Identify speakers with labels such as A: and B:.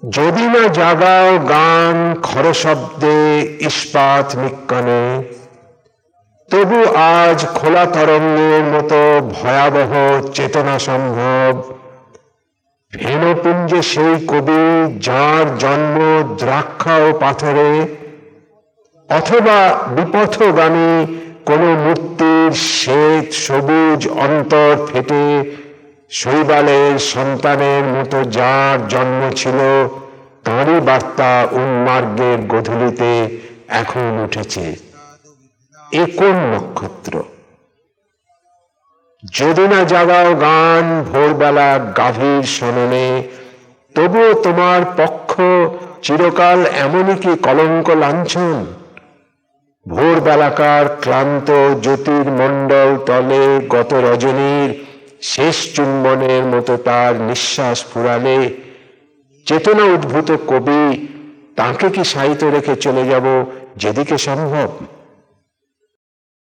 A: যদি না জাগাও গান খরশব্দে ইস্পাত নিক্কানে, তবু আজ খোলা তরঙ্গের মতো ভয়াবহ চেতনা সম্ভব। ফেনপুঞ্জে সেই কবি যার জন্ম দ্রাক্ষা ও পাথরে, অথবা বিপথগামী কোন মূর্তির শ্বেত সবুজ অন্তর ফেটে শৈবালের সন্তানের মতো যার জন্ম ছিল, তাঁরই বার্তা উন্মার্গের গোধূলিতে এখন উঠেছে। এ কোন নক্ষত্র? যদি না জাগাও গান ভোরবেলা গাভীর শননে, তবুও তোমার পক্ষ চিরকাল এমনই কি কলঙ্ক লাঞ্ছন? ভোরবেলাকার ক্লান্ত জ্যোতির্মণ্ডল তলে গত রজনীর শেষ চুম্বনের মতো তার নিঃশ্বাস ফুরালে চেতনা উদ্ভূত কবি তাকে কি সাহিত্য রেখে চলে যাব যেদিকে সম্ভব?